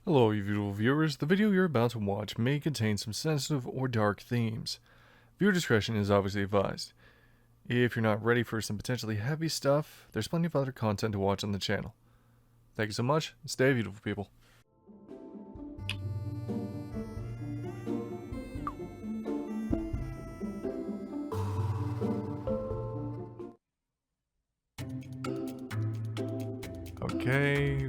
Hello, you beautiful viewers. The video you're about to watch may contain some sensitive or dark themes. Viewer discretion is obviously advised. If you're not ready for some potentially heavy stuff, there's plenty of other content to watch on the channel. Thank you so much, and stay beautiful, people. Okay.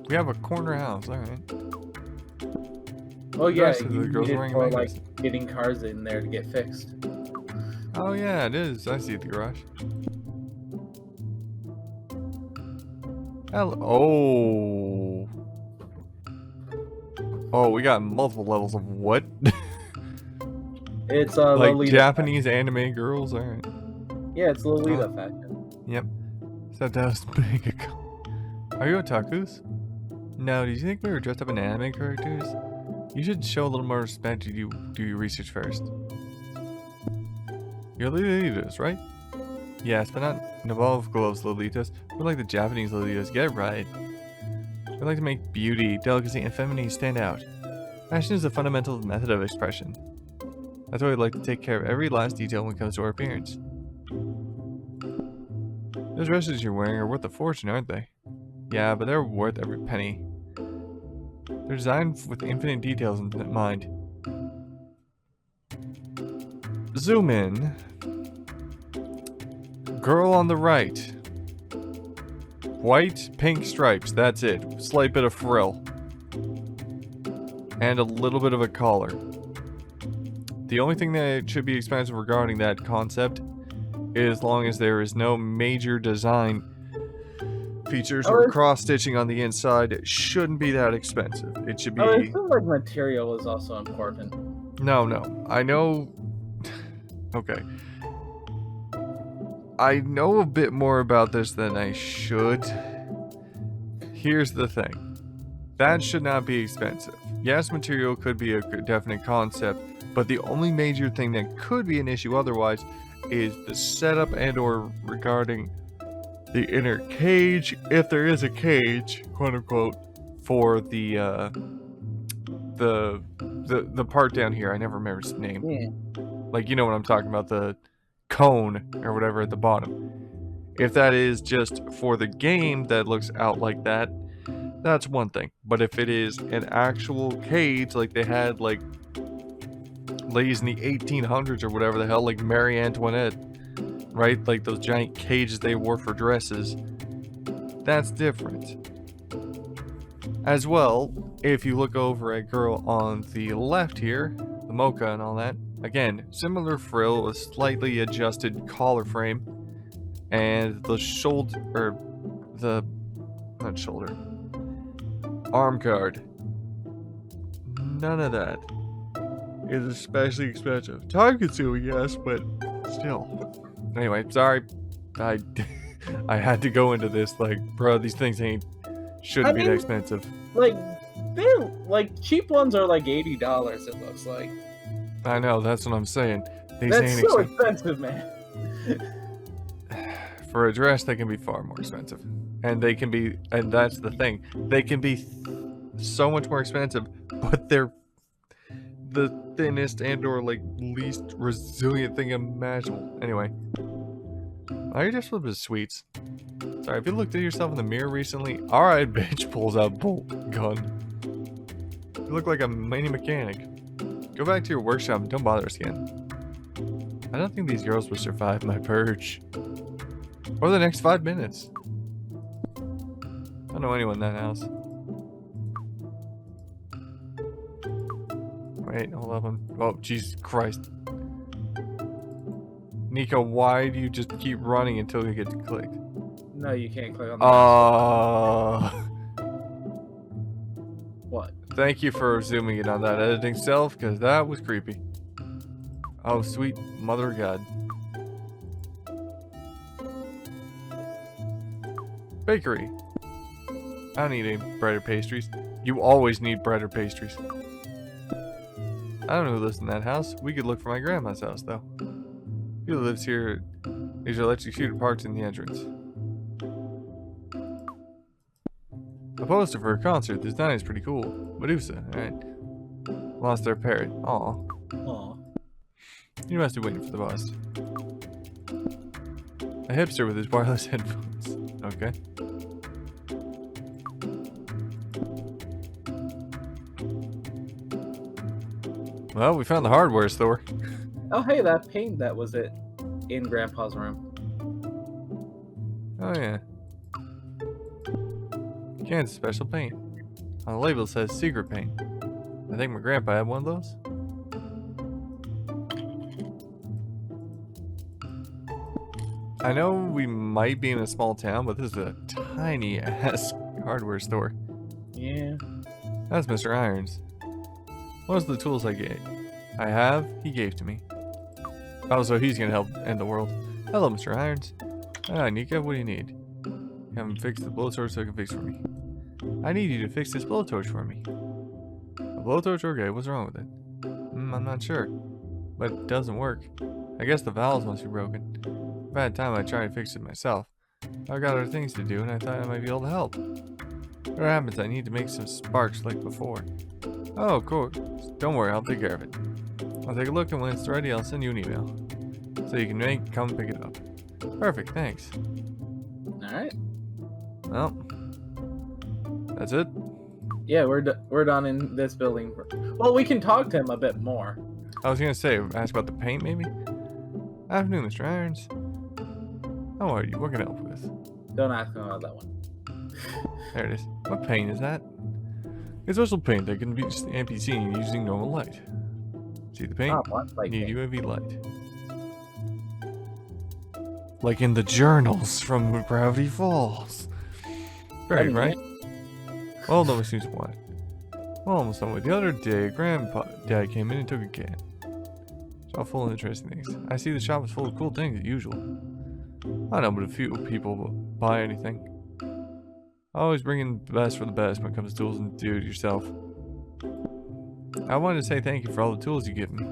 We have a corner house, alright. Oh yeah, Rest of you the girls need it wearing for mangoes. like getting cars in there to get fixed. Oh yeah, it is. I see the garage. Hello. Oh. Oh, we got multiple levels of what? It's Like Lolita Japanese anime girls? Alright. fashion. Yeah, it's Lolita fashion. Yep. Except that was big ago. Are you otakus? No, do you think we were dressed up in anime characters? You should show a little more respect to do your research first. You're Lolitas, right? Yes, but not Naval Gloves Lolitas. We're like the Japanese Lolitas, get it right. We like to make beauty, delicacy, and femininity stand out. Fashion is a fundamental method of expression. That's why we like to take care of every last detail when it comes to our appearance. Those dresses you're wearing are worth a fortune, aren't they? Yeah, but they're worth every penny. They're designed with infinite details in mind. Zoom in. Girl on the right. White, pink stripes, that's it. Slight bit of frill. And a little bit of a collar. The only thing that should be expensive regarding that concept is as long as there is no major design features or cross-stitching on the inside, it shouldn't be that expensive. It should be... I feel like material is also important. No. I know... Okay. I know a bit more about this than I should. Here's the thing. That should not be expensive. Yes, material could be a definite concept, but the only major thing that could be an issue otherwise is the setup and or regarding the inner cage, if there is a cage, quote unquote, for the part down here. I never remember its name. Yeah. Like, you know what I'm talking about, the cone or whatever at the bottom. If that is just for the game that looks out like that, that's one thing. But if it is an actual cage like they had like ladies in the 1800s or whatever the hell, like Marie Antoinette, right? Like those giant cages they wore for dresses. That's different. As well, if you look over at girl on the left here, the mocha and all that, again, similar frill with slightly adjusted collar frame, and the shoulder, or the, not shoulder, arm guard. None of that is especially expensive. Time consuming, yes, but still. Anyway, sorry. I had to go into this, like, bro, these things shouldn't be that expensive. Like, they're, like, cheap ones are like $80, it looks like. I know, that's what I'm saying. These That's ain't so expensive, man. For a dress, they can be far more expensive. And they can be, and that's the thing, they can be so much more expensive, but they're the thinnest and or like least resilient thing imaginable. Anyway. Why are you just flipping with sweets? Sorry, have you looked at yourself in the mirror recently? Alright, bitch, pulls out bolt gun. You look like a mini mechanic. Go back to your workshop and don't bother us again. I don't think these girls will survive my purge. Or the next 5 minutes. I don't know anyone in that house. Wait, hold up. Oh, Jesus Christ. Nika, why do you just keep running until you get to click? No, you can't click on that. What? Thank you for zooming in on that editing self, because that was creepy. Oh, sweet mother of God. Bakery. I don't need any bread or pastries. You always need bread or pastries. I don't know who lives in that house. We could look for my grandma's house, though. Who lives here? These are electrocuted parts in the entrance. A poster for a concert. This night is pretty cool. Medusa, alright. Lost their parrot. Aw. Aw. You must be waiting for the bus. A hipster with his wireless headphones. Okay. Well, we found the hardware store. Oh, hey, that paint that was it in Grandpa's room. Oh, yeah. Kansas special paint. On the label it says secret paint. I think my grandpa had one of those. I know we might be in a small town, but this is a tiny ass hardware store. Yeah. That's Mr. Irons. What are the tools I have, he gave to me. Oh, so he's gonna help end the world. Hello, Mr. Irons. Ah, Nika, what do you need? Have him fix the blowtorch so he can fix for me. I need you to fix this blowtorch for me. A blowtorch? Okay, what's wrong with it? I'm not sure. But it doesn't work. I guess the valves must be broken. Bad time I tried to fix it myself. I got other things to do and I thought I might be able to help. What happens? I need to make some sparks like before. Oh, cool. Don't worry, I'll take care of it. I'll take a look and when it's ready, I'll send you an email. So you can come pick it up. Perfect, thanks. Alright. Well, that's it. Yeah, we're done in this building. Well, we can talk to him a bit more. I was gonna say, ask about the paint maybe? Afternoon, Mr. Irons. How are you? What can I help with? Don't ask him about that one. There it is. What paint is that? It's also paint that can be seen using normal light. See the paint? Oh, what? Like Need UV light. Like in the journals from Gravity Falls. Great, right? Well, that seems what? Well, almost done with. The other day, Dad came in and took a can. It's all full of interesting things. I see the shop is full of cool things as usual. I know, but a few people buy anything. Always bringing the best for the best when it comes to tools and do it yourself. I wanted to say thank you for all the tools you give me.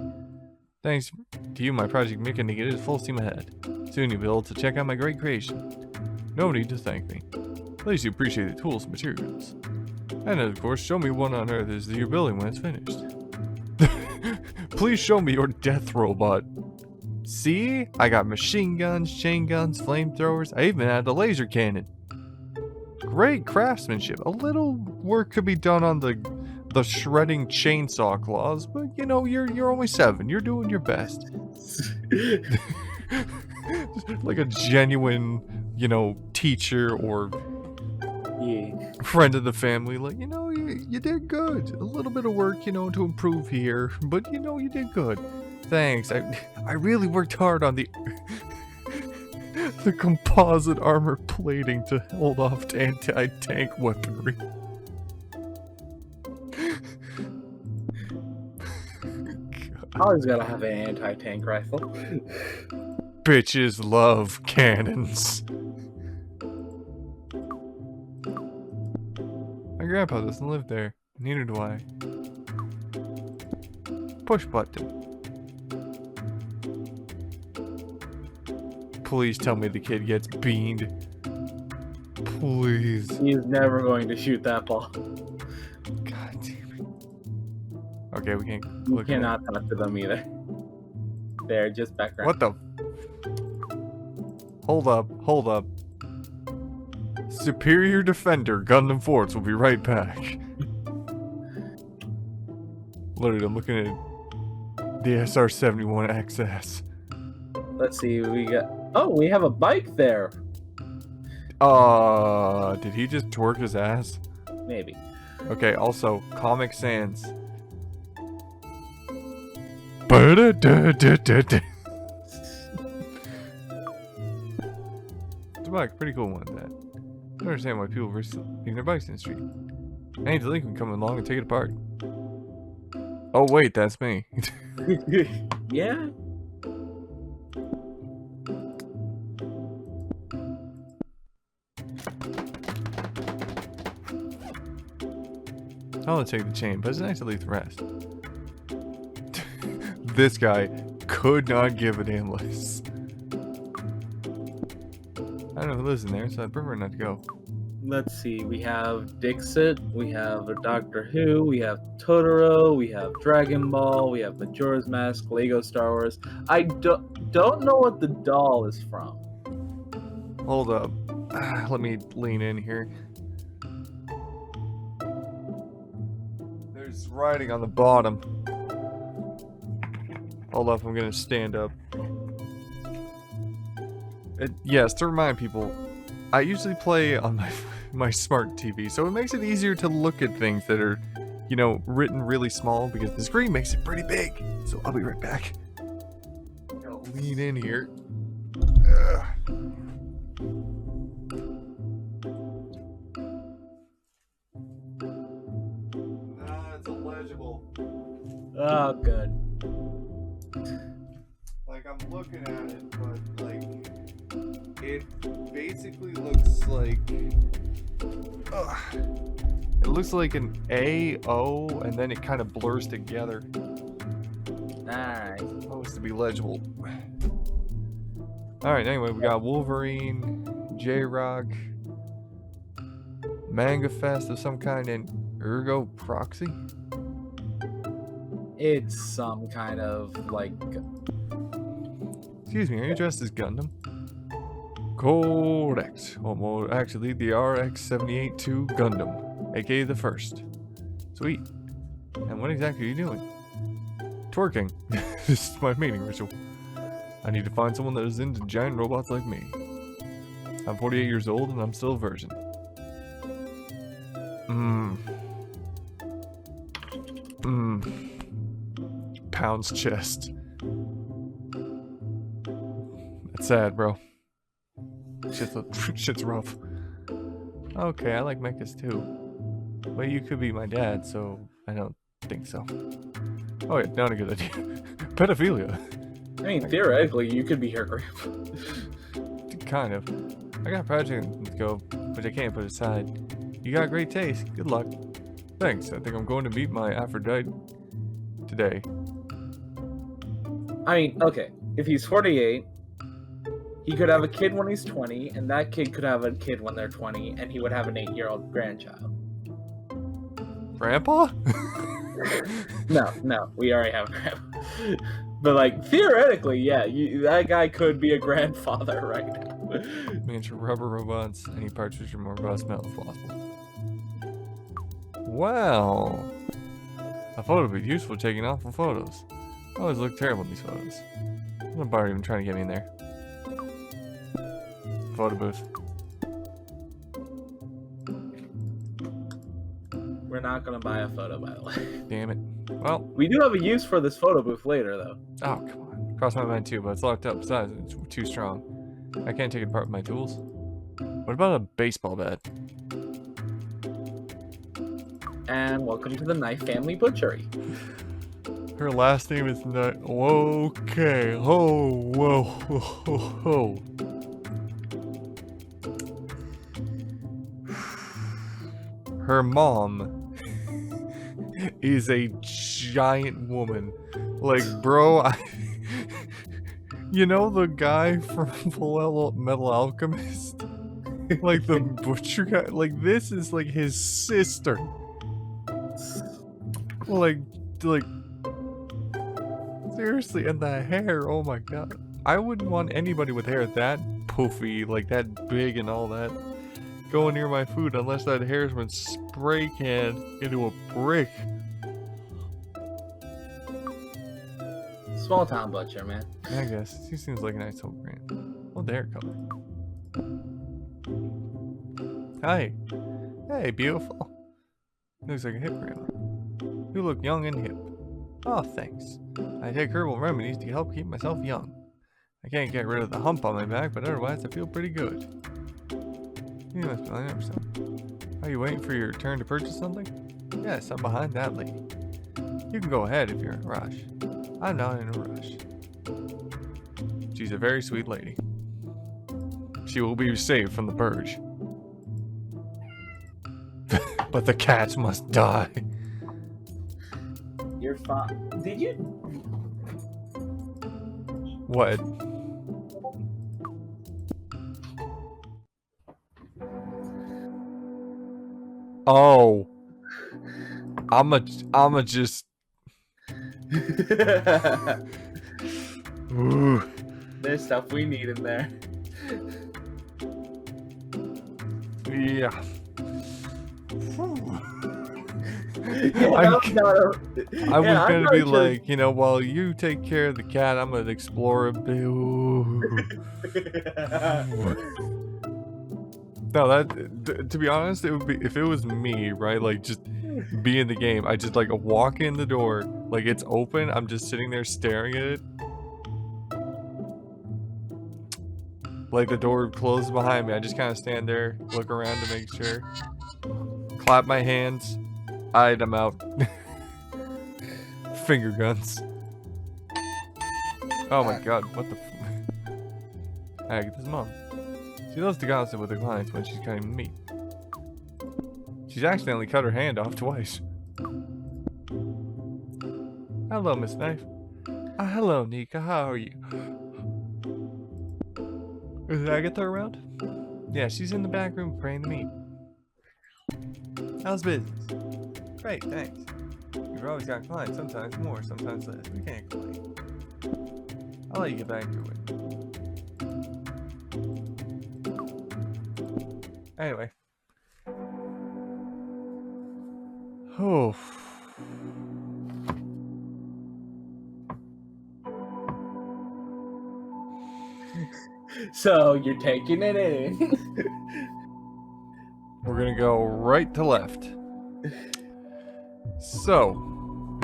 Thanks to you, my project MechaNika is full steam ahead. Soon you'll be able to check out my great creation. No need to thank me. At least you appreciate the tools and materials. And of course, show me what on earth is your building when it's finished. Please show me your death robot. See? I got machine guns, chain guns, flamethrowers. I even had a laser cannon. Great craftsmanship. A little work could be done on the shredding chainsaw claws, but you know, you're only 7. You're doing your best. Like a genuine, you know, teacher or friend of the family, like, you know, you did good. A little bit of work, you know, to improve here, but you know, you did good. Thanks. I really worked hard on the composite armor plating to hold off anti-tank weaponry. Always gotta have an anti-tank rifle. Bitches love cannons. My grandpa doesn't live there. Neither do I. Push button. Please tell me the kid gets beamed. Please. He's never going to shoot that ball. God damn it. Okay, we can't You look at it. cannot talk to them either. They're just background. What the? Hold up. Superior Defender Gundam Force will be right back. Literally, I'm looking at the SR-71XS. Let's see, we got... Oh, we have a bike there! Did he just twerk his ass? Maybe. Okay, also, Comic Sans. It's a bike, pretty cool one, that. I don't understand why people risk leaving their bikes in the street. Any delinquent come along and take it apart. Oh wait, that's me. Yeah? I'll take the chain, but it's nice to leave the rest. This guy could not give a damn less. I don't know who lives in there, so I prefer not to go. let's see. We have Dixit. We have Doctor Who. We have Totoro. We have Dragon Ball. We have Majora's Mask. Lego Star Wars. I don't know what the doll is from. Hold up. Let me lean in here. There's writing on the bottom. Hold up, I'm gonna stand up. Yes, to remind people, I usually play on my smart TV, so it makes it easier to look at things that are, you know, written really small because the screen makes it pretty big. So I'll be right back. Gotta lean in here. Nah, it's illegible. Oh, good. Like, I'm looking at it, but, like, it basically looks like... It looks like an A, O, and then it kind of blurs together. Nice. Supposed to be legible. Alright, anyway, we got Wolverine, J-Rock, Manga Fest of some kind, and Ergo Proxy? It's some kind of, like... Excuse me, are you dressed as Gundam? Correct. Or more actually, the RX-78-2 Gundam, aka the first. Sweet. And what exactly are you doing? Twerking. This is my mating ritual. I need to find someone that is into giant robots like me. I'm 48 years old and I'm still a virgin. Pounds chest. That's sad, bro. Shit's rough. Okay, I like mechas too. But you could be my dad, so I don't think so. Oh yeah, not a good idea. Pedophilia. I mean, theoretically, you could be her grandpa. Kind of. I got a project to go, which I can't put aside. You got great taste. Good luck. Thanks. I think I'm going to meet my Aphrodite today. I mean, okay, if he's 48, he could have a kid when he's 20, and that kid could have a kid when they're 20, and he would have an 8-year-old grandchild. Grandpa? No, we already have a grandpa. But, like, theoretically, yeah, that guy could be a grandfather right now. Miniature rubber robots, any parts which are more robust metal if possible. Wow. A photo would be useful for taking awful photos. I always look terrible in these photos. No bar even trying to get me in there. Photo booth. We're not gonna buy a photo, by the way. Damn it. Well, We do have a use for this photo booth later, though. oh, come on. Cross my mind too, but it's locked up. Besides, it's too strong. I can't take it apart with my tools. What about a baseball bat? And welcome to the Knife Family Butchery. Her last name is not. Okay. Oh, whoa, whoa, whoa. Her mom is a giant woman. Like, bro, you know the guy from Full Metal Alchemist? Like the butcher guy? Like, this is like his sister. Like, seriously, and the hair, oh my god. I wouldn't want anybody with hair that poofy, like that big and all that, going near my food unless that hair's been spray canned into a brick. Small town butcher, man. I guess. He seems like a nice old grand. Oh, the hair color. Hi. Hey, beautiful. Looks like a hip grandma. You look young and hip. Oh, thanks. I take herbal remedies to help keep myself young. I can't get rid of the hump on my back, but otherwise I feel pretty good. You must be lining up something. Are you waiting for your turn to purchase something? Yes, I'm behind that lady. You can go ahead if you're in a rush. I'm not in a rush. She's a very sweet lady. She will be saved from the purge. But the cats must die. You're fine. Did you? What? Oh, I'ma just. Ooh. There's stuff we need in there. Yeah. Yeah, I I was gonna be like, you know, while you take care of the cat, I'm gonna explore a bit. Ooh. No, to be honest, it would be if it was me, right? Like just be in the game. I just like walk in the door, like it's open. I'm just sitting there staring at it. Like the door closes behind me. I just kind of stand there, look around to make sure. Clap my hands. Alright, I'm out. Finger guns. Oh my god, what the Agatha's mom. She loves to gossip with her clients when she's cutting meat. She's accidentally cut her hand off twice. Hello, Miss Knife. Hello, Nika. How are you? Is Agatha around? Yeah, she's in the back room preparing the meat. How's business? Great, thanks. You've always got clients, sometimes more, sometimes less. We can't complain. I'll let you get back to your way. Anyway. Oh. So you're taking it in. We're gonna go right to left. So,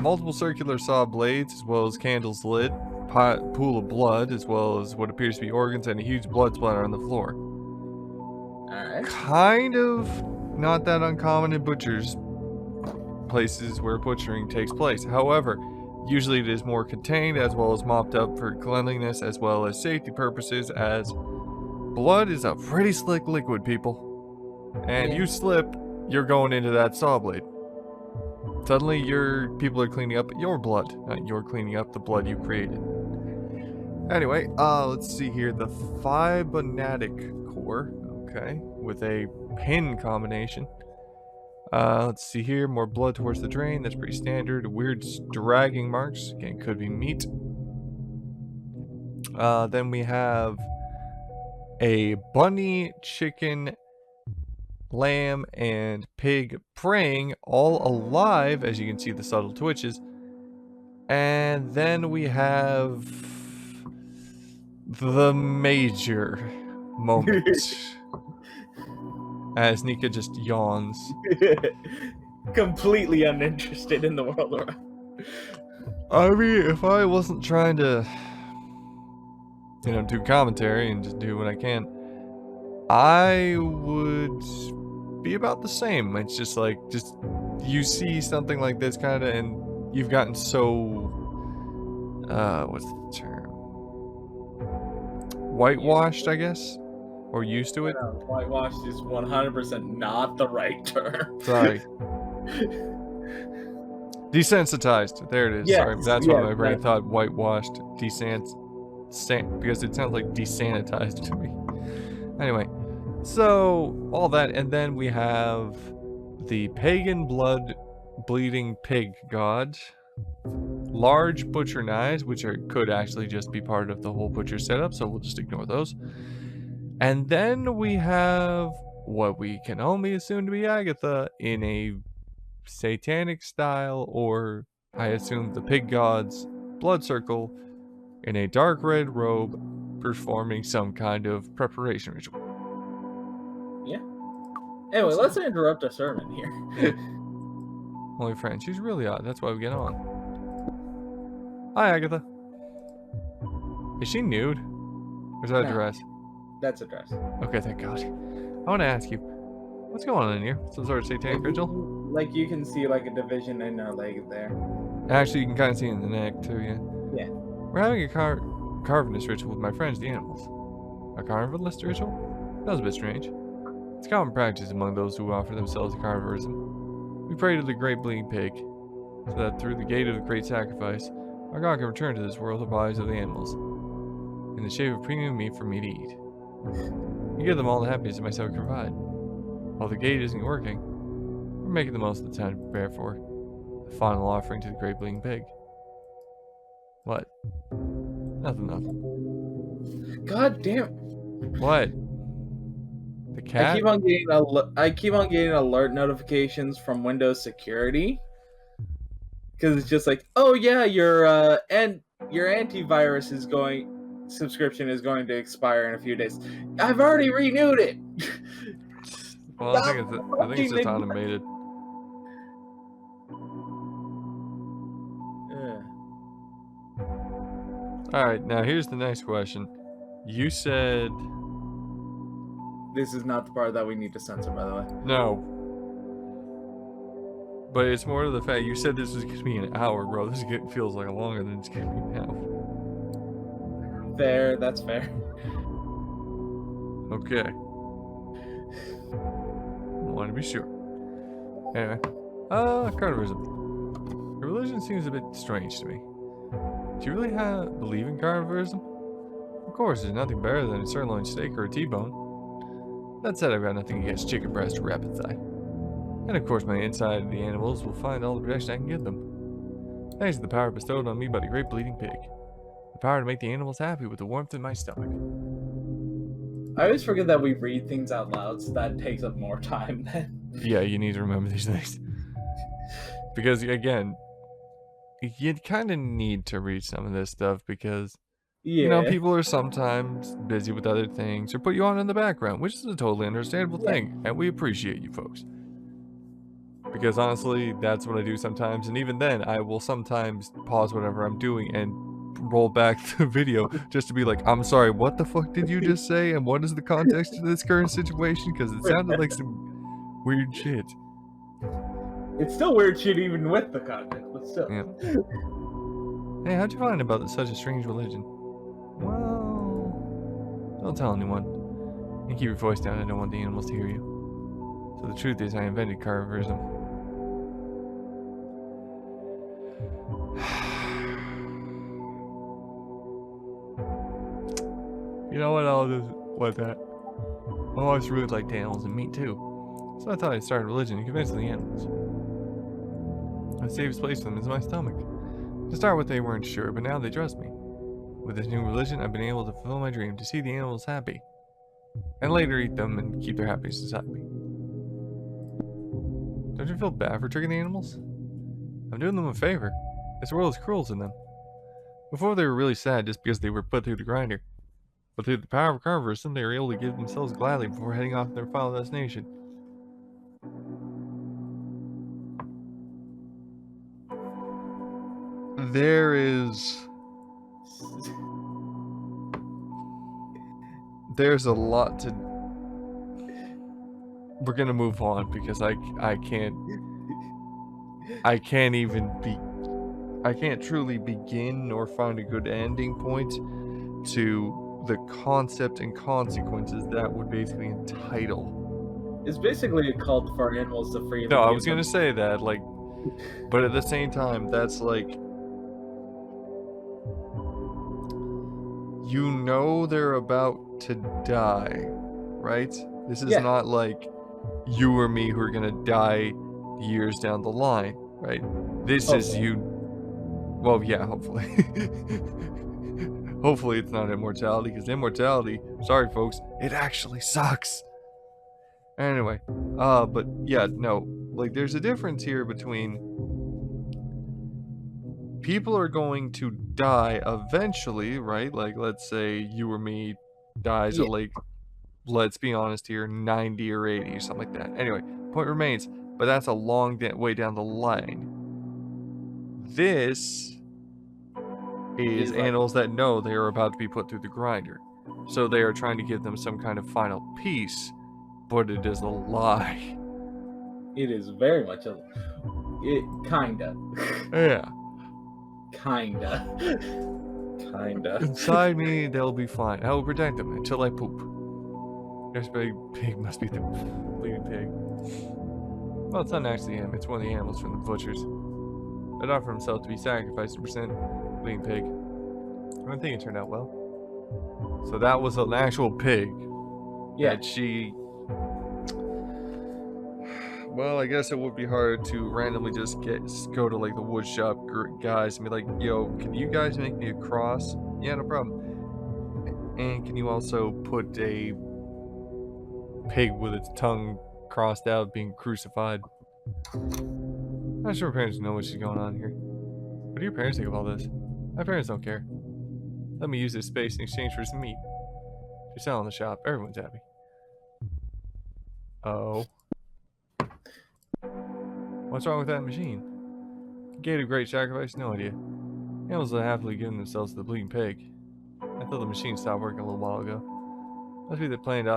multiple circular saw blades, as well as candles lit, pool of blood, as well as what appears to be organs, and a huge blood splatter on the floor. Alright. Kind of not that uncommon in butchers' places where butchering takes place. However, usually it is more contained, as well as mopped up for cleanliness, as well as safety purposes, as blood is a pretty slick liquid, people. And you slip, you're going into that saw blade. Suddenly, people are cleaning up your blood. Not you're cleaning up the blood you created. Anyway, let's see here. The Fibonacci core, okay, with a pin combination. Let's see here. More blood towards the drain. That's pretty standard. Weird dragging marks. Again, could be meat. Then we have a bunny, chicken, lamb, and pig praying, all alive, as you can see the subtle twitches. And then we have the major moment. As Nika just yawns. Completely uninterested in the world around. I mean, if I wasn't trying to, you know, do commentary and just do what I can, I would be about the same. It's just like, you see something like this kind of, and you've gotten so, what's the term? Whitewashed, I guess? Or used to it? Whitewashed is 100% not the right term. Sorry. Desensitized. There it is. Yes, Sorry, that's why my brain right. thought whitewashed, because it sounds like desanitized to me. Anyway, so all that, and then we have the pagan blood bleeding pig god, large butcher knives, which could actually just be part of the whole butcher setup, so we'll just ignore those. And then we have what we can only assume to be Agatha in a satanic style, or I assume the pig god's blood circle, in a dark red robe, performing some kind of preparation ritual. Yeah. Anyway, let's interrupt our sermon here. Yeah. Only friend. She's really odd. That's why we get on. Hi, Agatha. Is she nude? Or is that a No. dress? That's a dress. Okay, thank God. I want to ask you, what's going on in here? Some sort of satanic ritual? Like you can see like a division in her leg there. Actually, you can kind of see it in the neck too, yeah. Yeah. We're having a carnivorous ritual with my friends, the animals. A carnivorous ritual? That was a bit strange. It's common practice among those who offer themselves to carnivorism. We pray to the great bleeding pig, so that through the gate of the great sacrifice, our God can return to this world the bodies of the animals, in the shape of premium meat for me to eat. You give them all the happiness that myself can provide. While the gate isn't working, We're making the most of the time to prepare for the final offering to the great bleeding pig. What? Nothing. God damn. What? The cat? I keep on getting alert notifications from Windows Security because it's just like, oh yeah, your antivirus subscription is going to expire in a few days. I've already renewed it. Well, I think it's just automated. Alright, now here's the next question. You said... This is not the part that we need to censor, by the way. No. But it's more to the fact, you said this was going to be an hour, bro. This feels like longer than it's going to be now. Fair, that's fair. Okay. Want to be sure. Anyway. Carnivorism. Your religion seems a bit strange to me. Do you really believe in carnivorism? Of course, there's nothing better than a sirloin steak or a T-bone. That said, I've got nothing against chicken breast or rabbit thigh. And of course, my inside of the animals will find all the protection I can give them. Thanks to the power bestowed on me by the great bleeding pig. The power to make the animals happy with the warmth in my stomach. I always forget that we read things out loud, so that takes up more time then. Yeah, you need to remember these things. Because, again, you kind of need to read some of this stuff because, you know, people are sometimes busy with other things or put you on in the background, which is a totally understandable thing, and we appreciate you folks. Because honestly, that's what I do sometimes, and even then, I will sometimes pause whatever I'm doing and roll back the video just to be like, I'm sorry, what the fuck did you just say, and what is the context of this current situation? Because it sounded like some weird shit. It's still weird shit even with the context, but still. Yeah. Hey, how'd you find about such a strange religion? Well, don't tell anyone. And keep your voice down, I don't want the animals to hear you. So the truth is, I invented carnivorism. You know what? I'll just what that. I always really liked animals and meat too. So I thought I'd start a religion and convince the animals. The safest place for them is my stomach. To start with, they weren't sure, but now they trust me. With this new religion, I've been able to fulfill my dream to see the animals happy. And later eat them and keep their happiness inside me. Don't you feel bad for tricking the animals? I'm doing them a favor. This world is cruel to them. Before they were really sad just because they were put through the grinder. But through the power of carnivorism, they were able to give themselves gladly before heading off to their final destination. There's a lot to... We're gonna move on because I can't truly begin nor find a good ending point to the concept and consequences that would basically entitle. It's basically a cult for animals to freely. No, I was gonna say that, like, but at the same time, that's like, you know, they're about to die, right? This is not like you or me who are gonna die years down the line, right? This is you. Well, yeah, hopefully. Hopefully it's not immortality, because immortality, sorry folks, it actually sucks. Anyway, but yeah, no, like there's a difference here between people are going to die eventually, right? Like, let's say you or me dies at, like, let's be honest here, 90 or 80 or something like that. Anyway, point remains, but that's a long way down the line. This is animals that know they are about to be put through the grinder. So they are trying to give them some kind of final peace, but it is a lie. It is very much a... kinda. Yeah. Kinda. Inside me, they'll be fine. I will protect them until I poop. This big pig must be the bleeding pig. Well, it's not actually him. It's one of the animals from the butchers. It offered himself to be sacrificed to present bleeding pig. I think it turned out well. So that was an actual pig. Yeah. That she Well, I guess it would be hard to randomly just go to like the wood shop guys and be like, yo, can you guys make me a cross? Yeah, no problem. And can you also put a pig with its tongue crossed out being crucified? I'm not sure parents know what's going on here. What do your parents think of all this? My parents don't care. Let me use this space in exchange for some meat. If you're selling the shop, everyone's happy. Oh. What's wrong with that machine? Gate of great sacrifice? No idea. Animals are happily giving themselves to the bleeding pig. I thought the machine stopped working a little while ago. Must be the planned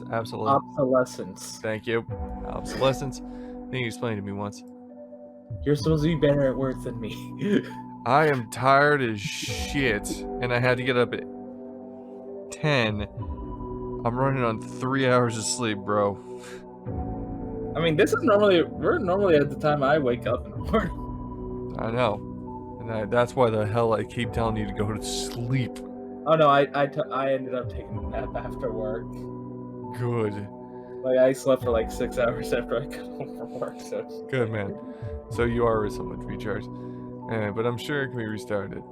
Obsolescence. Thank you. Obsolescence. I think you explained to me once. You're supposed to be better at words than me. I am tired as shit, and I had to get up at 10. I'm running on 3 hours of sleep, bro. I mean, we're normally at the time I wake up in the morning. I know. And that's why the hell I keep telling you to go to sleep. Oh no, I ended up taking a nap after work. Good. Like, I slept for like 6 hours after I got home from work, so... Good, man. So you are somewhat recharged. But I'm sure it can be restarted.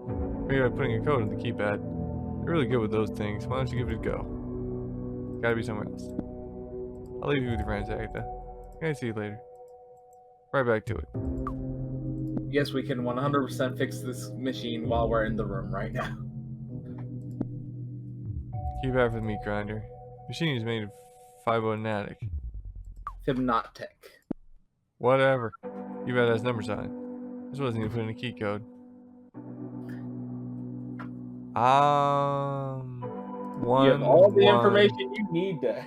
Maybe by putting a code in the keypad. You're really good with those things. Why don't you give it a go? Gotta be somewhere else. I'll leave you with your friends, Agatha. Okay, see you later. Right back to it. Yes, we can 100% fix this machine while we're in the room right now. Keypad for the meat grinder. Machine is made of fibonactic. Hypnotic. Whatever. Keypad has numbers on it. This wasn't even put in a key code. You have all the information you need there.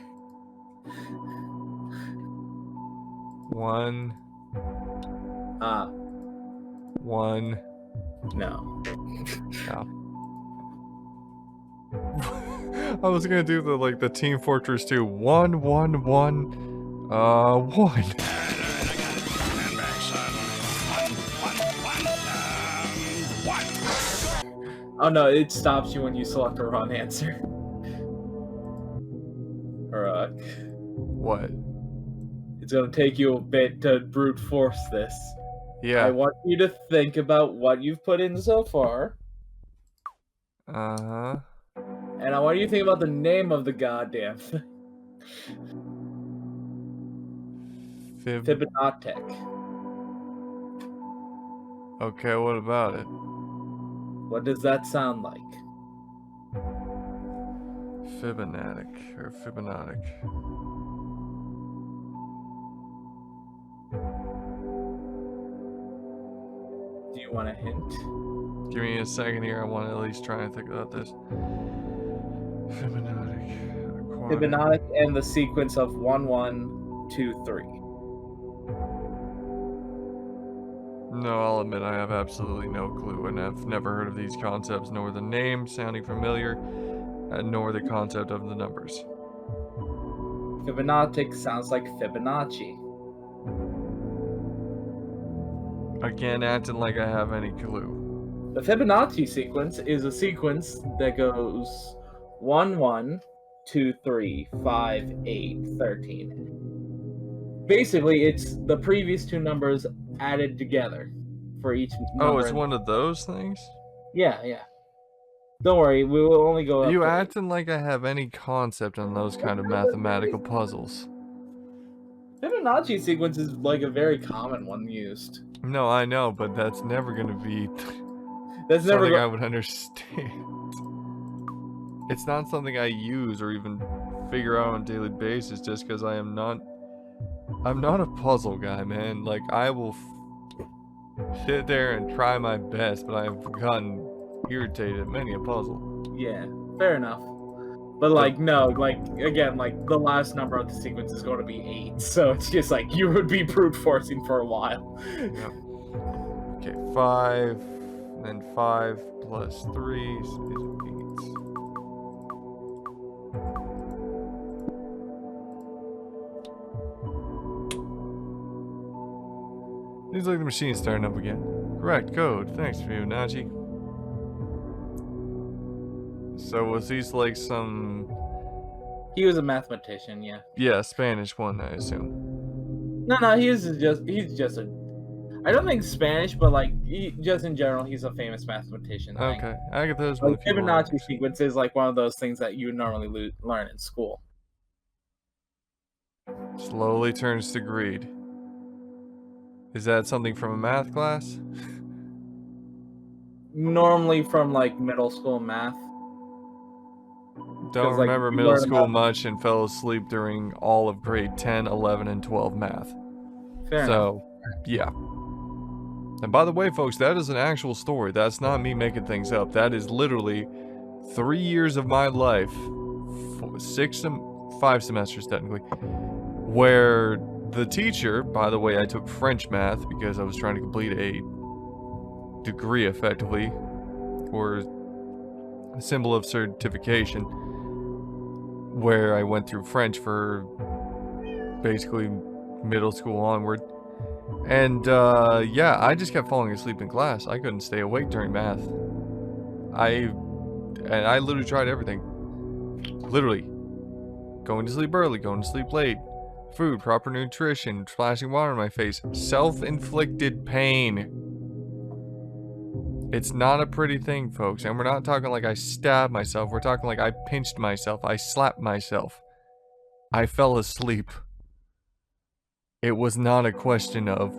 1 1 No. I was gonna do the Team Fortress 2 1 1 1 1. Oh no, it stops you when you select a wrong answer. Or What? It's gonna take you a bit to brute force this. Yeah. I want you to think about what you've put in so far. Uh-huh. And I want you to think about the name of the goddamn thing. Fibonactic. Okay, what about it? What does that sound like? Fibonactic or Fibonactic. Do you want a hint? Give me a second here. I want to at least try and think about this. Fibonactic. Fibonactic and the sequence of 1 1 2 3. No, I'll admit I have absolutely no clue, and I've never heard of these concepts, nor the name sounding familiar, nor the concept of the numbers. Fibonactic sounds like Fibonacci. Again, acting like I have any clue. The Fibonacci sequence is a sequence that goes 1 1 2 3 5 8 13. Basically, it's the previous two numbers added together for each number. Oh, it's one of those things? Yeah. Don't worry, we will only go up. You acting like I have any concept on those kind of mathematical puzzles. Fibonacci sequence is like a very common one used. No, I know, but that's never gonna be That's never something I would understand. It's not something I use or even figure out on a daily basis just because I'm not a puzzle guy, man. Like, I will sit there and try my best, but I have gotten irritated at many a puzzle. Yeah, fair enough. But like, no, like, again, like, the last number of the sequence is going to be 8, so it's just like, you would be brute forcing for a while. Yeah. Okay, 5, and then 5 plus 3 is 8. Seems like the machine's starting up again. Correct code. Thanks for you, Naji. So was these like some He was a mathematician, yeah. Yeah, Spanish one, I assume. No, he's just a. I don't think Spanish, but like just in general, he's a famous mathematician. Okay, Agatha's one Like of the people I Fibonacci understand. sequence is like one of those things that you normally learn in school. Slowly turns to greed. Is that something from a math class? Normally from like middle school math, Don't because like remember you middle learn school about. much and fell asleep during all of grade 10, 11, and 12 math. Fair enough. So, yeah. And by the way, folks, that is an actual story. That's not me making things up. That is literally 3 years of my life, 5 semesters technically, where the teacher, by the way, I took French math because I was trying to complete a degree effectively, or a symbol of certification, where I went through French for basically middle school onward. And yeah, I just kept falling asleep in class. I couldn't stay awake during math. I literally tried everything. Literally. Going to sleep early, going to sleep late. Food, proper nutrition, splashing water in my face. Self-inflicted pain. It's not a pretty thing, folks. And we're not talking like I stabbed myself. We're talking like I pinched myself. I slapped myself. I fell asleep. It was not a question of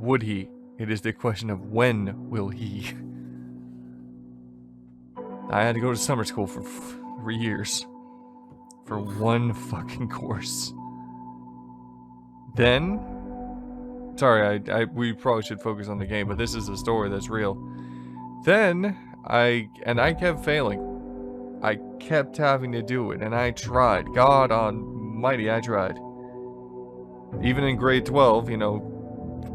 would he. It is the question of when will he. I had to go to summer school for 3 years. For one fucking course. Then, sorry, we probably should focus on the game, but this is a story that's real. Then, I kept failing. I kept having to do it, and I tried. God almighty, I tried. Even in grade 12, you know,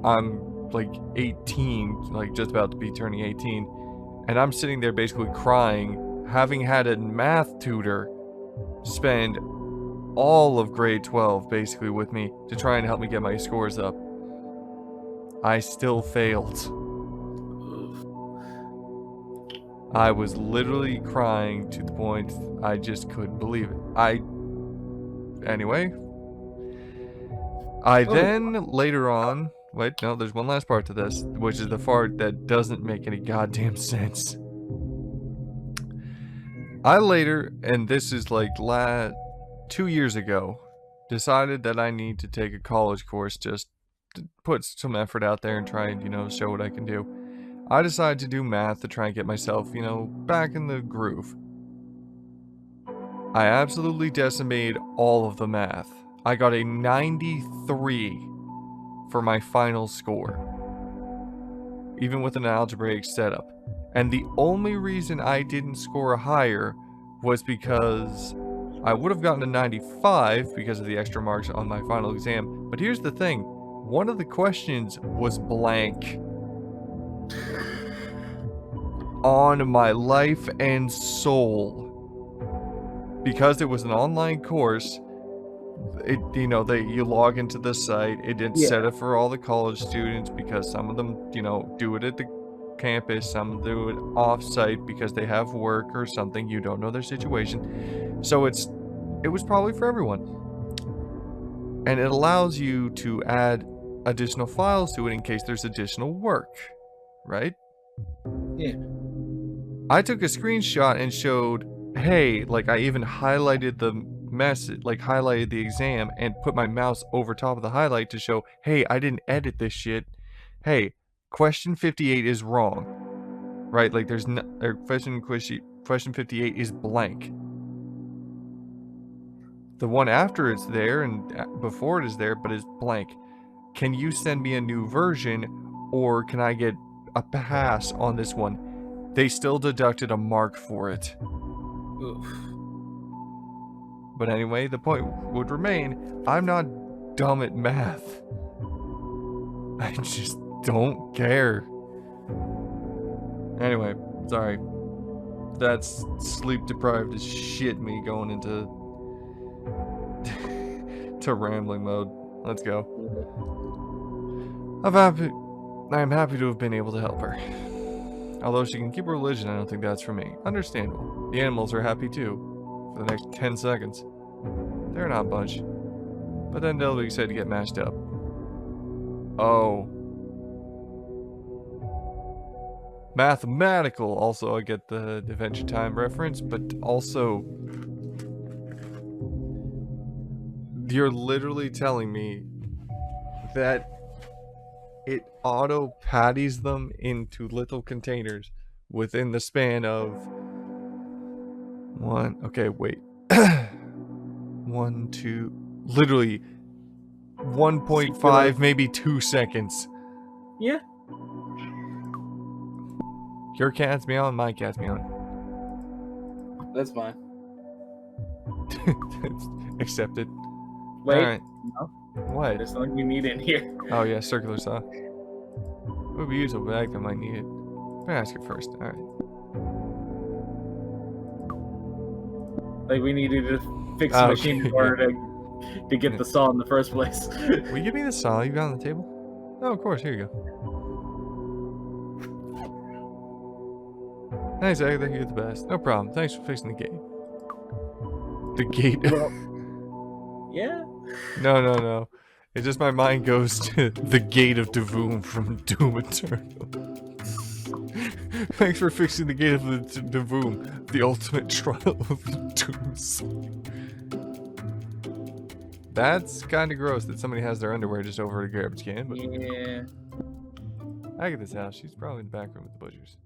I'm like 18, like just about to be turning 18, and I'm sitting there basically crying, having had a math tutor spend all of grade 12 basically with me to try and help me get my scores up. I still failed. I was literally crying to the point I just couldn't believe it. Anyway. I then, later on, wait, no, there's one last part to this, which is the part that doesn't make any goddamn sense. I later, and this is like 2 years ago, decided that I need to take a college course just to put some effort out there and try and, you know, show what I can do. I decided to do math to try and get myself, you know, back in the groove. I absolutely decimated all of the math. I got a 93 for my final score, even with an algebraic setup. And the only reason I didn't score higher was because I would have gotten a 95 because of the extra marks on my final exam. But here's the thing, one of the questions was blank. On my life and soul. Because it was an online course, it, you know, you log into the site, it didn't set it for all the college students because some of them, you know, do it at the campus, some do it off-site because they have work or something, you don't know their situation. So it was probably for everyone. And it allows you to add additional files to it in case there's additional work, right? Yeah. I took a screenshot and showed, hey, like I even highlighted the message, like highlighted the exam and put my mouse over top of the highlight to show, hey, I didn't edit this shit. Hey, question 58 is wrong. Right? Like there's no, or question 58 is blank. The one after it's there and before it is there, but it's blank. Can you send me a new version or can I get a pass on this one? They still deducted a mark for it. Oof. But anyway, the point would remain, I'm not dumb at math. I just don't care. Anyway, sorry. That's sleep deprived as shit me going into to rambling mode. Let's go. I am happy to have been able to help her. Although she can keep her religion, I don't think that's for me. Understandable. The animals are happy too. for the next 10 seconds. They're not budge. But then they'll be said to get mashed up. Oh. Mathematical. Also, I get the Adventure Time reference, but also you're literally telling me that it auto patties them into little containers within the span of one. Okay, wait. 1, 2, literally 1.5, maybe 2 seconds. Yeah. Your cat's meowing, my cat's meowing. That's fine. Accepted. Wait. Alright. No. What? There's something we need in here. Oh yeah, circular saw. Would be useful, but I might need it. I'm gonna ask it first. Alright. Like, we needed to fix the machine in order to get the saw in the first place. Will you give me the saw you got on the table? Oh, of course. Here you go. Thanks, I think you're the best. No problem. Thanks for fixing the gate. The gate? Well, yeah. No. It's just my mind goes to the gate of Doom from Doom Eternal. Thanks for fixing the gate of the Doom, the ultimate trial of the Dooms. That's kind of gross that somebody has their underwear just over a garbage can, but Yeah. I get this house. She's probably in the back room with the butchers.